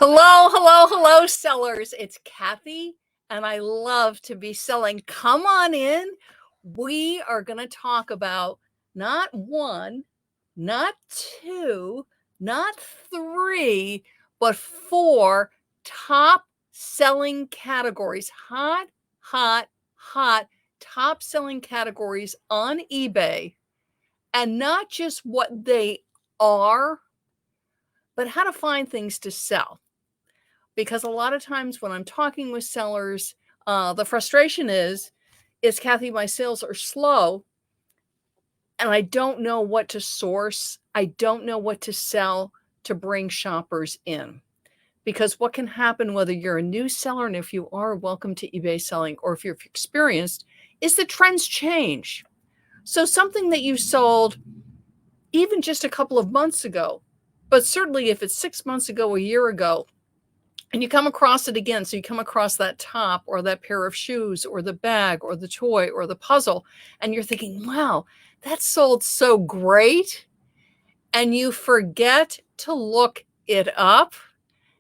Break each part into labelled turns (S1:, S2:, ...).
S1: Hello, hello, hello, sellers. It's Kathy, and I love to be selling. Come on in. We are going to talk about not one, not two, not three, but four top selling categories. Hot, hot, hot top selling categories on eBay, and not just what they are, but how to find things to sell. Because a lot of times when I'm talking with sellers, the frustration is Kathy, my sales are slow and I don't know what to source. I don't know what to sell to bring shoppers in. Because what can happen, whether you're a new seller, and if you are, welcome to eBay selling, or if you're experienced, is the trends change. So something that you sold even just a couple of months ago, but certainly if it's 6 months ago, a year ago, and you come across it again. So you come across that top or that pair of shoes or the bag or the toy or the puzzle, and you're thinking, wow, that sold so great. And you forget to look it up.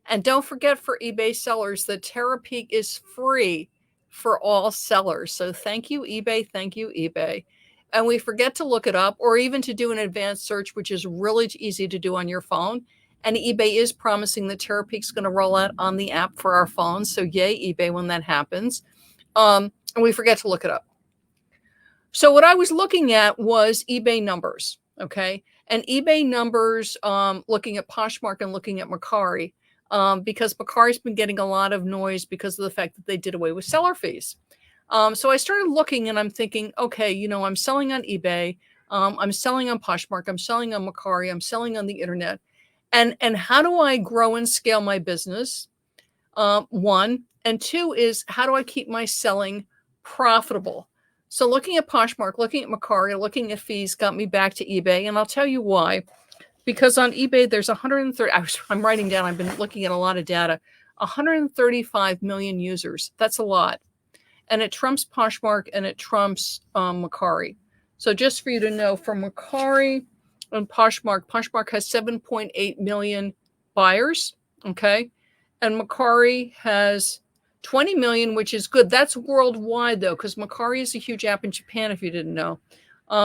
S1: And don't forget, for eBay sellers, the TerraPeak is free for all sellers. So thank you, eBay. Thank you, eBay. And we forget to look it up, or even to do an advanced search, which is really easy to do on your phone. And eBay is promising that TerraPeak's going to roll out on the app for our phones. So yay, eBay, when that happens. And we forget to look it up. So what I was looking at was eBay numbers, okay? And eBay numbers, looking at Poshmark and looking at Mercari, because Mercari's been getting a lot of noise because of the fact that they did away with seller fees. So I started looking and I'm thinking, okay, I'm selling on eBay. I'm selling on Poshmark. I'm selling on Mercari. I'm selling on the internet. And how do I grow and scale my business? One. And two is, how do I keep my selling profitable? So looking at Poshmark, looking at Mercari, looking at fees got me back to eBay. And I'll tell you why. Because on eBay, there's 130, I'm writing down, I've been looking at a lot of data, 135 million users. That's a lot. And it trumps Poshmark and it trumps Mercari. So just for you to know, for Mercari and Poshmark has 7.8 million buyers, okay? And Mercari has 20 million, which is good. That's worldwide, though, because Mercari is a huge app in Japan, if you didn't know.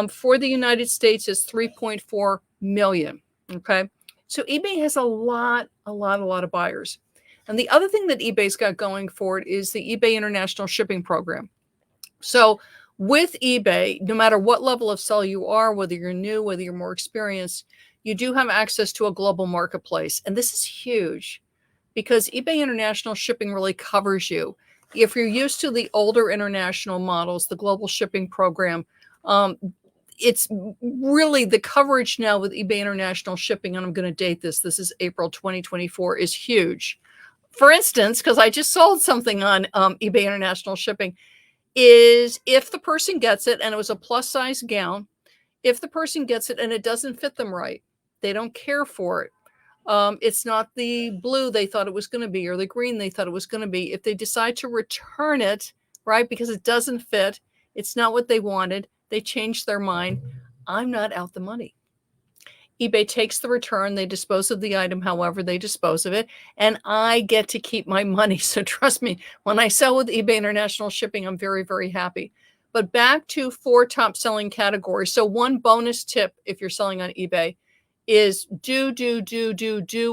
S1: For the United States, it's 3.4 million, okay? So eBay has a lot of buyers. And the other thing that eBay's got going for it is the eBay International Shipping Program. So with eBay, no matter what level of sell you are, whether you're new, whether you're more experienced, you do have access to a global marketplace. And this is huge because eBay International Shipping really covers you. If you're used to the older international models, the global shipping program, it's really the coverage now with eBay International Shipping, and I'm going to date this. This is April 2024, is huge. For instance, because I just sold something on eBay International Shipping, is if the person gets it, and it was a plus size gown, if the person gets it and it doesn't fit them right, they don't care for it. It's not the blue they thought it was going to be or the green they thought it was going to be. If they decide to return it, right, because it doesn't fit, it's not what they wanted, they change their mind, I'm not out the money. eBay takes the return. They dispose of the item however they dispose of it, and I get to keep my money. So trust me, when I sell with eBay International Shipping, I'm very, very happy. But back to 4 top selling categories. So one bonus tip if you're selling on eBay is do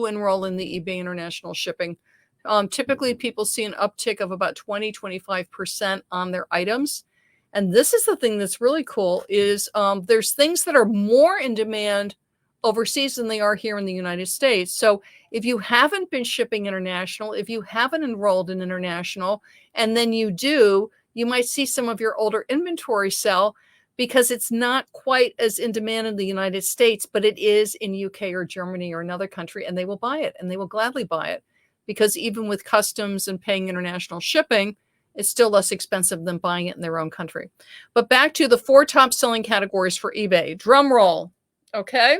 S1: enroll in the eBay International Shipping. Typically, people see an uptick of about 20-25% on their items. And this is the thing that's really cool is there's things that are more in demand overseas than they are here in the United States. So if you haven't been shipping international, if you haven't enrolled in international, and then you do, you might see some of your older inventory sell because it's not quite as in demand in the United States, but it is in UK or Germany or another country, and they will buy it, and they will gladly buy it because even with customs and paying international shipping, it's still less expensive than buying it in their own country. But back to the 4 top selling categories for eBay. Drum roll, okay?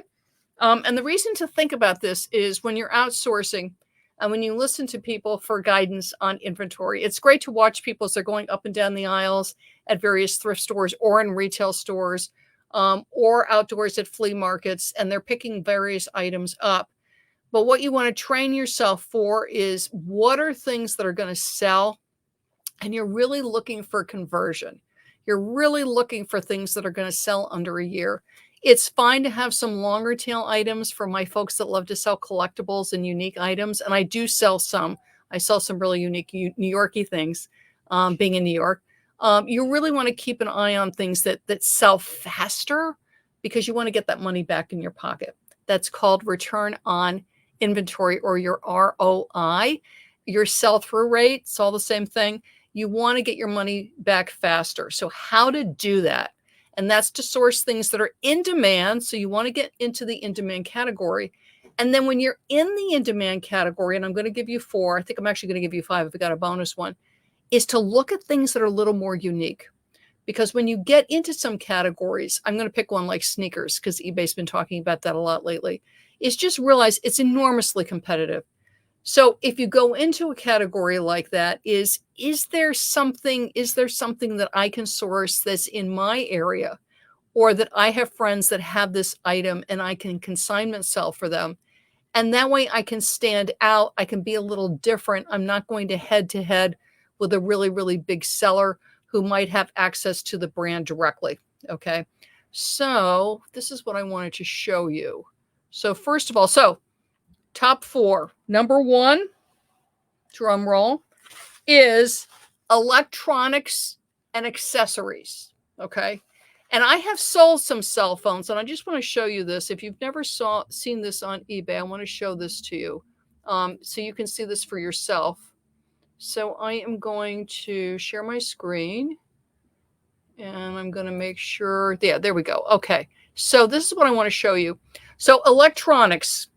S1: And the reason to think about this is when you're outsourcing and when you listen to people for guidance on inventory, it's great to watch people as they're going up and down the aisles at various thrift stores or in retail stores or outdoors at flea markets, and they're picking various items up. But what you want to train yourself for is what are things that are going to sell, and you're really looking for conversion. You're really looking for things that are going to sell under a year. It's fine to have some longer tail items for my folks that love to sell collectibles and unique items. And I do sell some. I sell some really unique New Yorkie things, being in New York. You really want to keep an eye on things that sell faster because you want to get that money back in your pocket. That's called return on inventory, or your ROI, your sell-through rate. It's all the same thing. You want to get your money back faster. So how to do that? And that's to source things that are in demand. So you want to get into the in-demand category. And then when you're in the in-demand category, and I'm going to give you 4, I think I'm actually going to give you 5 if we got a bonus one, is to look at things that are a little more unique. Because when you get into some categories, I'm going to pick one like sneakers, because eBay's been talking about that a lot lately, is just realize it's enormously competitive. So if you go into a category like that, is there something that I can source that's in my area, or that I have friends that have this item and I can consignment sell for them? And that way I can stand out. I can be a little different. I'm not going to head with a really, really big seller who might have access to the brand directly. Okay. So this is what I wanted to show you. So first of all, top 4, number 1, drum roll, is electronics and accessories. Okay. And I have sold some cell phones, and I just want to show you this. If you've never seen this on eBay, I want to show this to you, so you can see this for yourself. So I am going to share my screen, and I'm going to make sure, yeah, there we go. Okay. So this is what I want to show you. So electronics,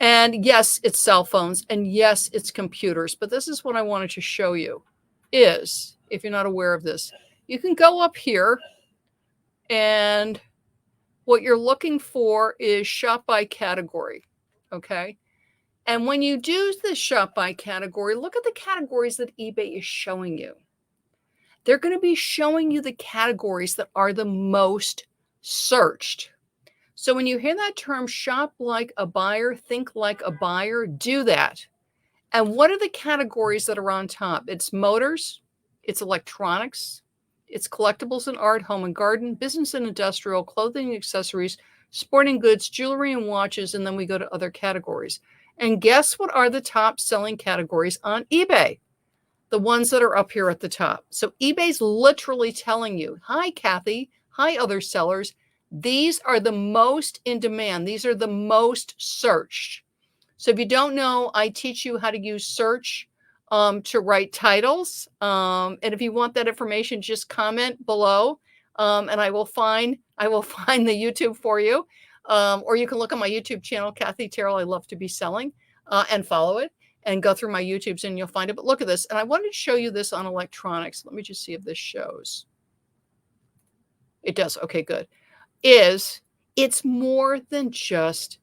S1: and yes, it's cell phones, and yes, it's computers, but this is what I wanted to show you is, if you're not aware of this, you can go up here, and what you're looking for is shop by category. Okay. And when you do the shop by category, look at the categories that eBay is showing you. They're going to be showing you the categories that are the most searched. So when you hear that term, shop like a buyer, think like a buyer, do that. And what are the categories that are on top? It's motors, it's electronics, it's collectibles and art, home and garden, business and industrial, clothing and accessories, sporting goods, jewelry and watches, and then we go to other categories. And guess what are the top selling categories on eBay? The ones that are up here at the top. So eBay's literally telling you, hi, Kathy, hi, other sellers. These are the most in demand. These are the most searched. So if you don't know, I teach you how to use search to write titles. And if you want that information, just comment below, and I will find the YouTube for you. Or you can look on my YouTube channel, Kathy Terrell, I Love to Be Selling, and follow it and go through my YouTubes and you'll find it. But look at this. And I wanted to show you this on electronics. Let me just see if this shows. It does. Okay, good. It's more than just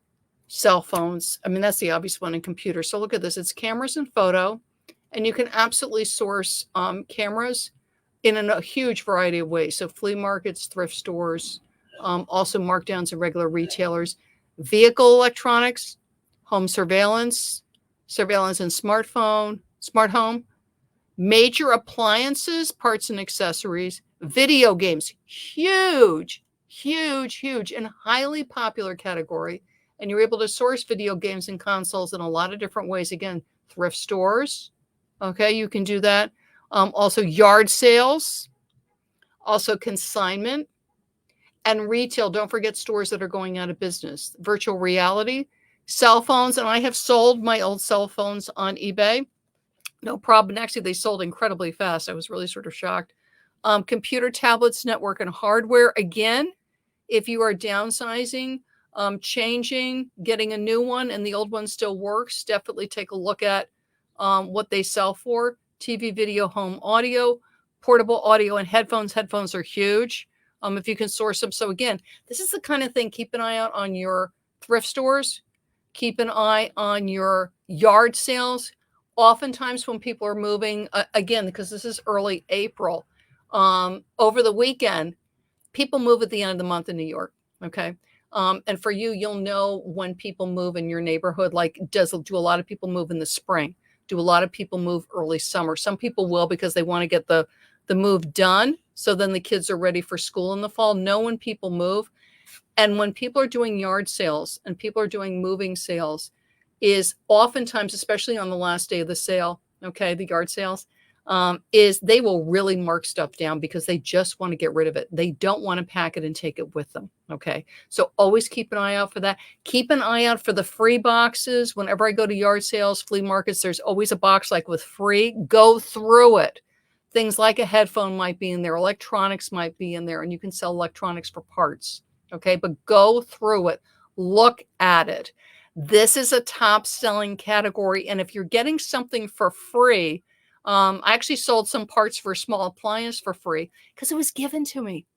S1: cell phones. I mean, that's the obvious one, in computers. So look at this. It's cameras and photo, and you can absolutely source cameras in a huge variety of ways. So flea markets, thrift stores, also markdowns in regular retailers, vehicle electronics, home surveillance, surveillance and smart home, major appliances, parts and accessories, video games, huge, and highly popular category. And you're able to source video games and consoles in a lot of different ways. Again, thrift stores. Okay, you can do that. Also yard sales, also consignment, and retail. Don't forget stores that are going out of business. Virtual reality, cell phones. And I have sold my old cell phones on eBay. No problem. And actually, they sold incredibly fast. I was really sort of shocked. Computer, tablets, network, and hardware. Again, if you are downsizing, changing, getting a new one, and the old one still works, definitely take a look at what they sell for. TV, video, home audio, portable audio, and headphones. Headphones are huge if you can source them. So again, this is the kind of thing, keep an eye out on your thrift stores. Keep an eye on your yard sales. Oftentimes when people are moving, again, because this is early April, over the weekend, people move at the end of the month in New York. Okay. And for you, you'll know when people move in your neighborhood. Like, do a lot of people move in the spring? Do a lot of people move early summer? Some people will because they want to get the move done, so then the kids are ready for school in the fall. Know when people move. And when people are doing yard sales and people are doing moving sales, is oftentimes, especially on the last day of the sale, okay, the yard sales, is they will really mark stuff down because they just want to get rid of it. They don't want to pack it and take it with them. Okay. So always keep an eye out for that. Keep an eye out for the free boxes. Whenever I go to yard sales, flea markets, there's always a box like with free. Go through it. Things like a headphone might be in there, electronics might be in there, and you can sell electronics for parts. Okay, but go through it, look at it. This is a top selling category. And if you're getting something for free, I actually sold some parts for a small appliance for free because it was given to me.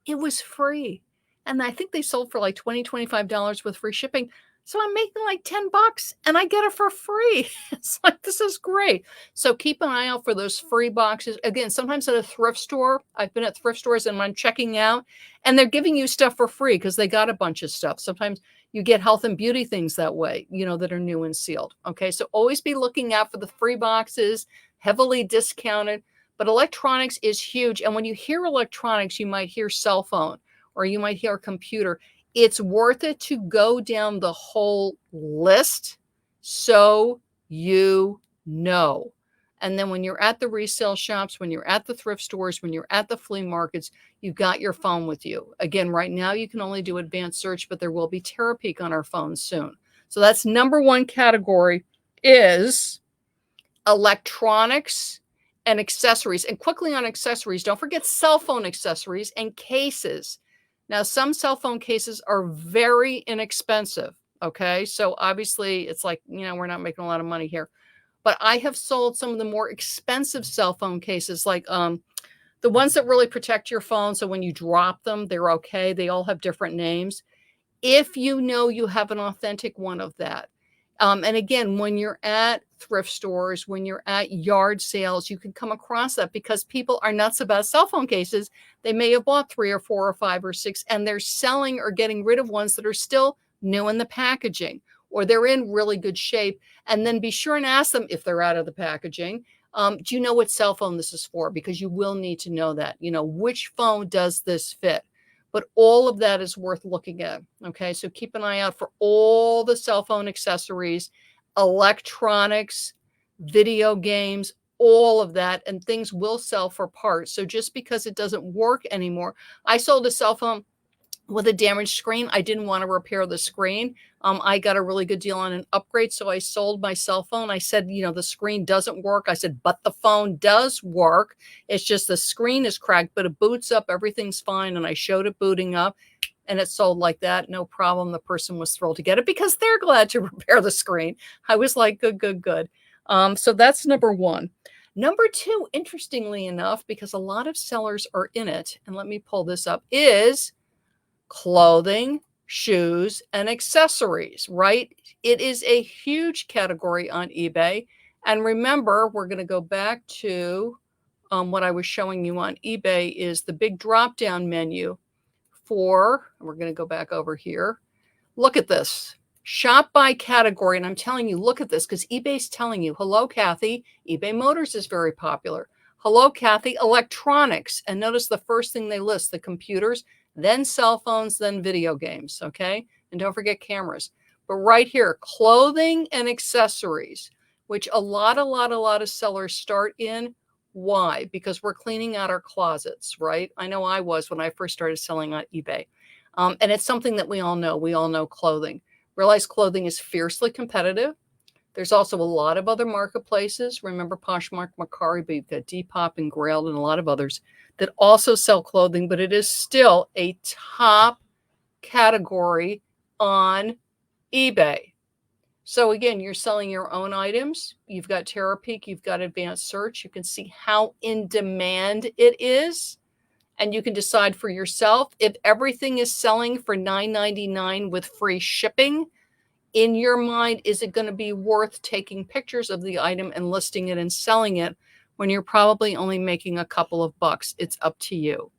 S1: It was free. And I think they sold for like $20, $25 with free shipping. So I'm making like 10 bucks and I get it for free. It's like, this is great. So keep an eye out for those free boxes. Again, sometimes at a thrift store, I've been at thrift stores and I'm checking out and they're giving you stuff for free because they got a bunch of stuff. Sometimes you get health and beauty things that way, that are new and sealed. Okay. So always be looking out for the free boxes, heavily discounted. But electronics is huge. And when you hear electronics, you might hear cell phone or you might hear computer. It's worth it to go down the whole list so you know. And then when you're at the resale shops, when you're at the thrift stores, when you're at the flea markets, you've got your phone with you. Again, right now you can only do advanced search, but there will be Terapeak on our phones soon. So that's number one category is electronics and accessories. And quickly on accessories, don't forget cell phone accessories and cases. Now, some cell phone cases are very inexpensive. Okay. So obviously it's like, we're not making a lot of money here, but I have sold some of the more expensive cell phone cases, like the ones that really protect your phone. So when you drop them, they're okay. They all have different names. If you know you have an authentic one of that. And again, when you're at thrift stores, when you're at yard sales, you can come across that because people are nuts about cell phone cases. They may have bought 3 or 4 or 5 or 6, and they're selling or getting rid of ones that are still new in the packaging, or they're in really good shape. And then be sure and ask them if they're out of the packaging. Do you know what cell phone this is for? Because you will need to know that. Which phone does this fit? But all of that is worth looking at. Okay. So keep an eye out for all the cell phone accessories, electronics, video games, all of that. And things will sell for parts. So just because it doesn't work anymore, I sold a cell phone with a damaged screen. I didn't want to repair the screen. I got a really good deal on an upgrade. So I sold my cell phone. I said, the screen doesn't work. I said, but the phone does work. It's just the screen is cracked, but it boots up. Everything's fine. And I showed it booting up and it sold like that. No problem. The person was thrilled to get it because they're glad to repair the screen. I was like, good, good, good. So that's number one. Number two, interestingly enough, because a lot of sellers are in it, and let me pull this up, is clothing, shoes, and accessories, right? It is a huge category on eBay. And remember, we're going to go back to what I was showing you on eBay is the big drop-down menu for, we're going to go back over here. Look at this. Shop by category. And I'm telling you, look at this because eBay's telling you, hello, Kathy. eBay Motors is very popular. Hello, Kathy. Electronics. And notice the first thing they list, the computers, then cell phones, then video games. Okay. And don't forget cameras. But right here, clothing and accessories, which a lot of sellers start in. Why? Because we're cleaning out our closets, right? I know I was when I first started selling on eBay. And it's something that we all know. We all know clothing. Realize clothing is fiercely competitive. There's also a lot of other marketplaces. Remember Poshmark, Mercari, but you've got Depop and Grailed and a lot of others that also sell clothing, but it is still a top category on eBay. So again, you're selling your own items. You've got Terapeak, you've got advanced search. You can see how in demand it is. And you can decide for yourself if everything is selling for $9.99 with free shipping. In your mind, is it going to be worth taking pictures of the item and listing it and selling it when you're probably only making a couple of bucks? It's up to you.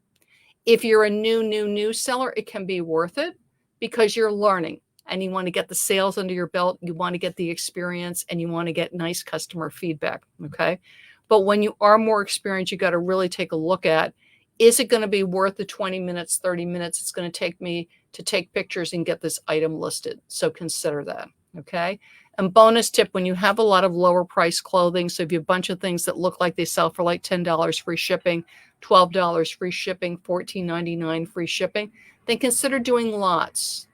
S1: If you're a new seller, it can be worth it because you're learning and you want to get the sales under your belt, you want to get the experience, and you want to get nice customer feedback, okay? But when you are more experienced, you got to really take a look at, is it going to be worth the 20 minutes, 30 minutes it's going to take me to take pictures and get this item listed? So consider that, okay? And bonus tip, when you have a lot of lower price clothing, so if you have a bunch of things that look like they sell for like $10 free shipping, $12 free shipping, $14.99 free shipping, then consider doing lots.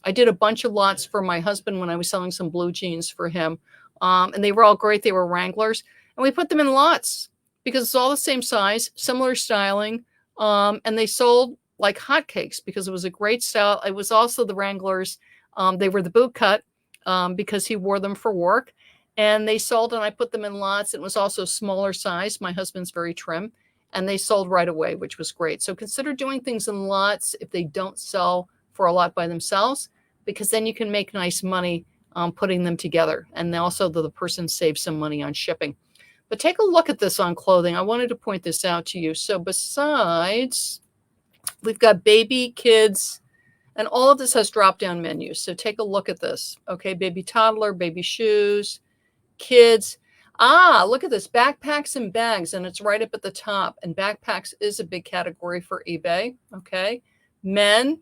S1: I did a bunch of lots for my husband when I was selling some blue jeans for him. And they were all great. They were Wranglers. And we put them in lots because it's all the same size, similar styling. And they sold like hotcakes because it was a great style. It was also the Wranglers. They were the boot cut because he wore them for work. And they sold, and I put them in lots. It was also smaller size. My husband's very trim. And they sold right away, which was great. So consider doing things in lots if they don't sell for a lot by themselves, because then you can make nice money putting them together. And also the person saves some money on shipping. But take a look at this on clothing. I wanted to point this out to you. So besides, we've got baby, kids, and all of this has drop-down menus. So take a look at this. Okay, baby toddler, baby shoes, kids. Look at this, backpacks and bags, and it's right up at the top. And backpacks is a big category for eBay, okay? Men,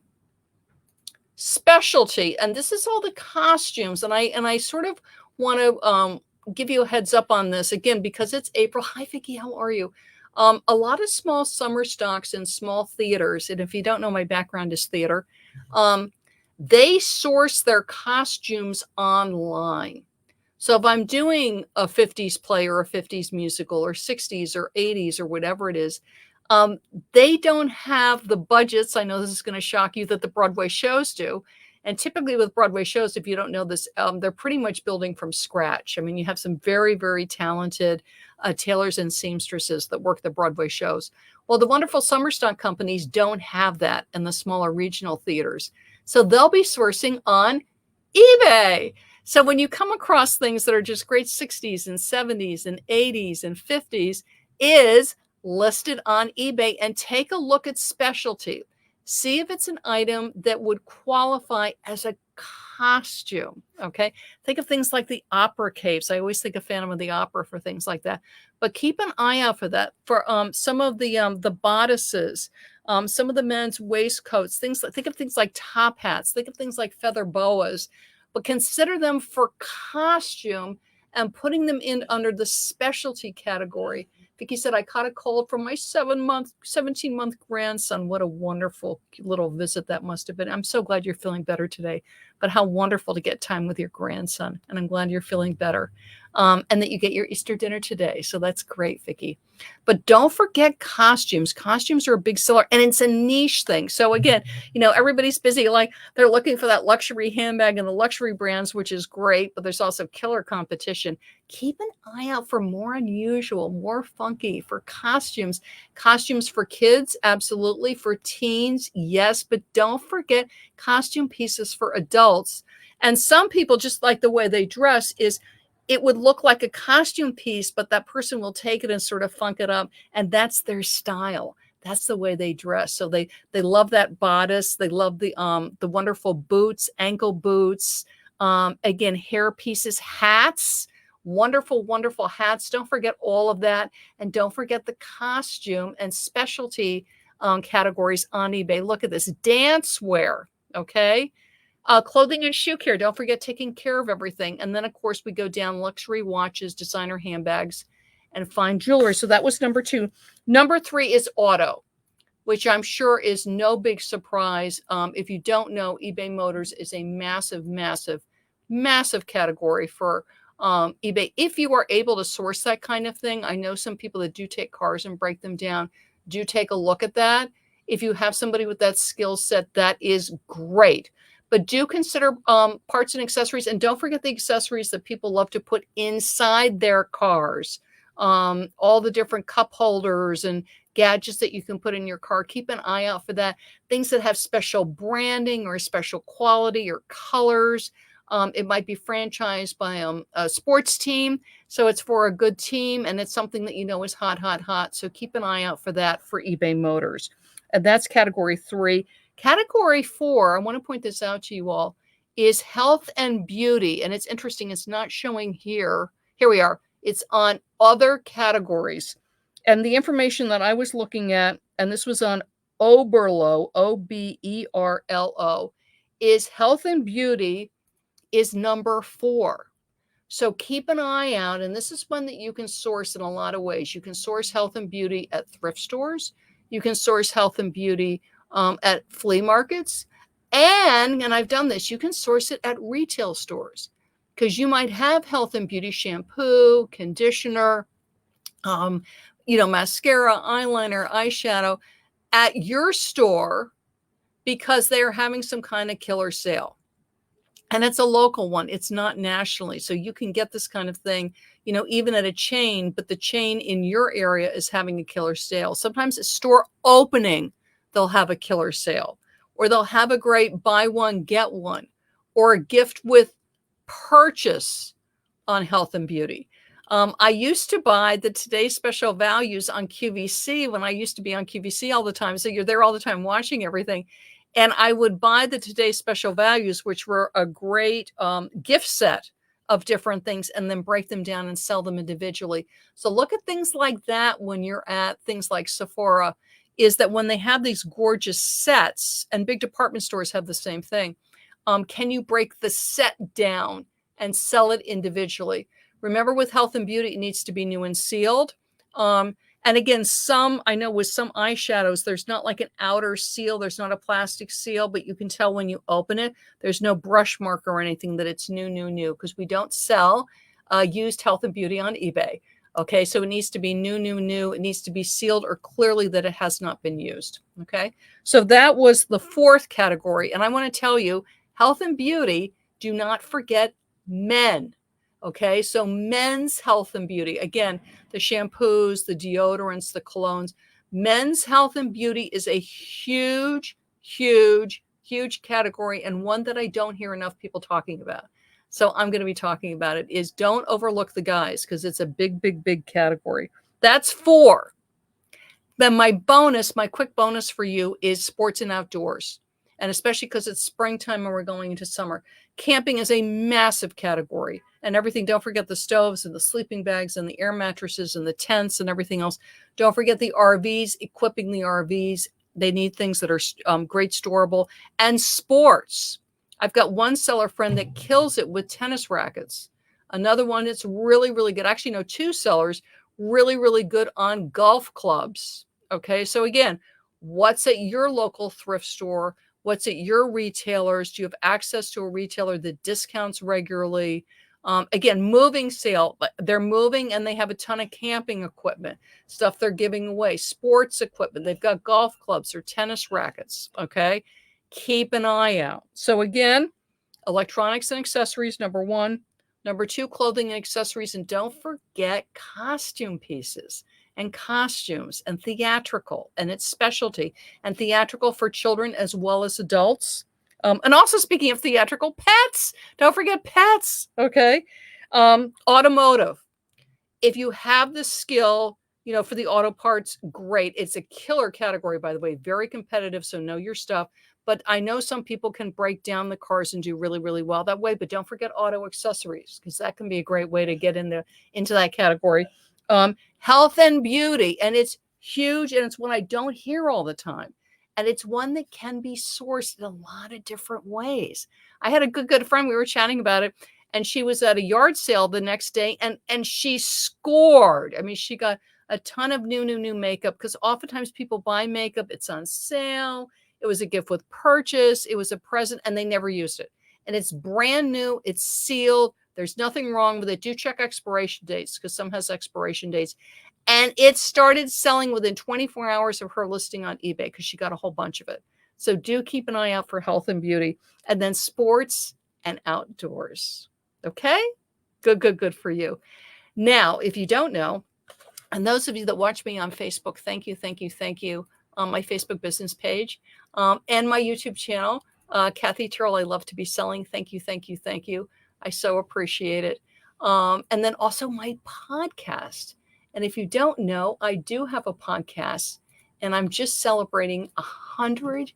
S1: specialty, and this is all the costumes. And I sort of want to give you a heads up on this, again, because it's April. Hi, Vicki, how are you? A lot of small summer stocks in small theaters, and if you don't know, my background is theater, they source their costumes online. So if I'm doing a 50s play or a 50s musical or 60s or 80s or whatever it is, they don't have the budgets. I know this is going to shock you, that the Broadway shows do. And typically with Broadway shows, if you don't know this, they're pretty much building from scratch. I mean, you have some very, very talented tailors and seamstresses that work the Broadway shows. Well, the wonderful summer stock companies don't have that in the smaller regional theaters. So they'll be sourcing on eBay. So when you come across things that are just great 60s and 70s and 80s and 50s, is listed on eBay, and take a look at specialty. See if it's an item that would qualify as a costume, okay? Think of things like the opera capes. I always think of Phantom of the Opera for things like that. But keep an eye out for that. For some of the bodices, some of the men's waistcoats, think of things like top hats, think of things like feather boas, but consider them for costume and putting them in under the specialty category. Vicki said, I caught a cold from my 17-month grandson. What a wonderful little visit that must have been. I'm so glad you're feeling better today, but how wonderful to get time with your grandson. And I'm glad you're feeling better. And that you get your Easter dinner today. So that's great, Vicki. But don't forget costumes. Costumes are a big seller, and it's a niche thing. So again, everybody's busy. Like, they're looking for that luxury handbag and the luxury brands, which is great, but there's also killer competition. Keep an eye out for more unusual, more funky, for costumes. Costumes for kids, absolutely. For teens, yes. But don't forget costume pieces for adults. And some people just like the way they dress is, it would look like a costume piece, but that person will take it and sort of funk it up. And that's their style. That's the way they dress. So they love that bodice. They love the wonderful boots, ankle boots. Again, hair pieces, hats, wonderful, wonderful hats. Don't forget all of that. And don't forget the costume and specialty categories on eBay. Look at this, dance wear, okay? Clothing and shoe care. Don't forget taking care of everything. And then, of course, we go down luxury watches, designer handbags, and fine jewelry. So that was number 2. Number 3 is auto, which I'm sure is no big surprise. If you don't know, eBay Motors is a massive, massive, massive category for eBay. If you are able to source that kind of thing, I know some people that do take cars and break them down. Do take a look at that. If you have somebody with that skill set, that is great. But do consider parts and accessories. And don't forget the accessories that people love to put inside their cars. All the different cup holders and gadgets that you can put in your car. Keep an eye out for that. Things that have special branding or special quality or colors. It might be franchised by a sports team. So it's for a good team. And it's something that is hot, hot, hot. So keep an eye out for that for eBay Motors. And that's category 3. Category 4, I want to point this out to you all, is health and beauty. And it's interesting, it's not showing here. Here we are. It's on other categories. And the information that I was looking at, and this was on Oberlo, Oberlo, is health and beauty is number 4. So keep an eye out, and this is one that you can source in a lot of ways. You can source health and beauty at thrift stores. You can source health and beauty at flea markets. And I've done this, you can source it at retail stores because you might have health and beauty shampoo, conditioner, mascara, eyeliner, eyeshadow at your store because they're having some kind of killer sale. And it's a local one. It's not nationally. So you can get this kind of thing, even at a chain, but the chain in your area is having a killer sale. Sometimes a store opening, they'll have a killer sale, or they'll have a great buy one, get one, or a gift with purchase on health and beauty. I used to buy the Today's Special Values on QVC when I used to be on QVC all the time. So you're there all the time watching everything. And I would buy the Today's Special Values, which were a great gift set of different things, and then break them down and sell them individually. So look at things like that when you're at things like Sephora, is that when they have these gorgeous sets, and big department stores have the same thing, can you break the set down and sell it individually? Remember, with health and beauty, it needs to be new and sealed. And again, I know with some eyeshadows, there's not like an outer seal. There's not a plastic seal, but you can tell when you open it, there's no brush mark or anything that it's new, because we don't sell used health and beauty on eBay. Okay, so it needs to be new. It needs to be sealed or clearly that it has not been used. Okay, so that was the 4th category. And I want to tell you, health and beauty, do not forget men. Okay, so men's health and beauty, again, the shampoos, the deodorants, the colognes. Men's health and beauty is a huge category, and one that I don't hear enough people talking about. So I'm going to be talking about it, is don't overlook the guys, because it's a big category. That's 4. Then my quick bonus for you is sports and outdoors. And especially because it's springtime and we're going into summer. Camping is a massive category, and everything. Don't forget the stoves and the sleeping bags and the air mattresses and the tents and everything else. Don't forget the RVs, equipping the RVs. They need things that are great storable. And sports. I've got one seller friend that kills it with tennis rackets. Another one that's really good. Actually, no, 2 sellers really good on golf clubs. Okay, so again, what's at your local thrift store? What's at your retailers? Do you have access to a retailer that discounts regularly? Again, moving sale, they're moving and they have a ton of camping equipment, stuff they're giving away, sports equipment. They've got golf clubs or tennis rackets. Okay, keep an eye out. So again, electronics and accessories, number 1. Number 2, clothing and accessories. And don't forget costume pieces and costumes and theatrical and its specialty, and theatrical for children as well as adults. And also, speaking of theatrical, pets. Don't forget pets. Okay. Automotive. If you have the skill, for the auto parts, great. It's a killer category, by the way, very competitive. So know your stuff. But I know some people can break down the cars and do really well that way. But don't forget auto accessories, because that can be a great way to get into that category. Health and beauty, and it's huge, and it's one I don't hear all the time. And it's one that can be sourced in a lot of different ways. I had a good friend, we were chatting about it, and she was at a yard sale the next day, and she scored. I mean, she got a ton of new makeup, because oftentimes people buy makeup, it's on sale, it was a gift with purchase, it was a present, and they never used it. And it's brand new, it's sealed, there's nothing wrong with it. Do check expiration dates, because some has expiration dates. And it started selling within 24 hours of her listing on eBay, because she got a whole bunch of it. So do keep an eye out for health and beauty. And then sports and outdoors. Okay? Good for you. Now, if you don't know, and those of you that watch me on Facebook, thank you. On my Facebook business page and my YouTube channel, Kathy Turrell, I love to be selling. Thank you. I so appreciate it. And then also my podcast. And if you don't know, I do have a podcast, and I'm just celebrating 100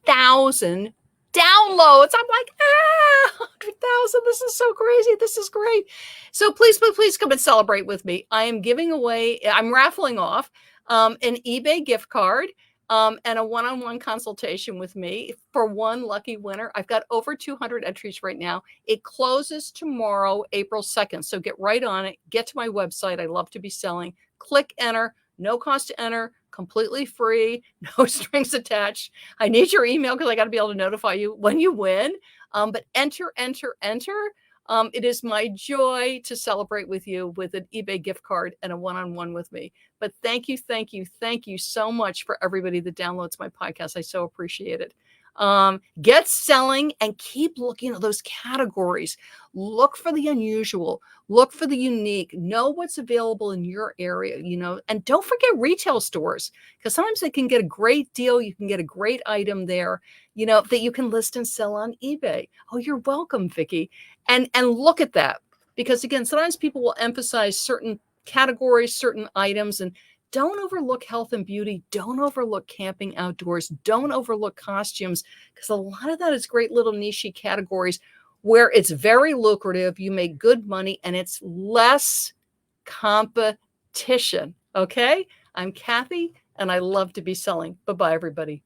S1: 100,000 downloads. I'm like, 100,000. This is so crazy. This is great. So please, please, please come and celebrate with me. I am giving away, I'm raffling off an eBay gift card and a one-on-one consultation with me for one lucky winner. I've got over 200 entries right now. It closes tomorrow, April 2nd. So get right on it. Get to my website. I love to be selling. Click enter. No cost to enter. Completely free. No strings attached. I need your email because I got to be able to notify you when you win. But enter, enter, enter. It is my joy to celebrate with you with an eBay gift card and a one-on-one with me. But thank you, thank you, thank you so much for everybody that downloads my podcast. I so appreciate it. Get selling and keep looking at those categories. Look for the unusual, look for the unique, know what's available in your area, and don't forget retail stores, because sometimes they can get a great deal. You can get a great item there, that you can list and sell on eBay. Oh, you're welcome, Vicki. And look at that, because again, sometimes people will emphasize certain categories, certain items, and don't overlook health and beauty. Don't overlook camping outdoors. Don't overlook costumes, because a lot of that is great little niche categories where it's very lucrative. You make good money and it's less competition. Okay. I'm Kathy and I love to be selling. Bye-bye, everybody.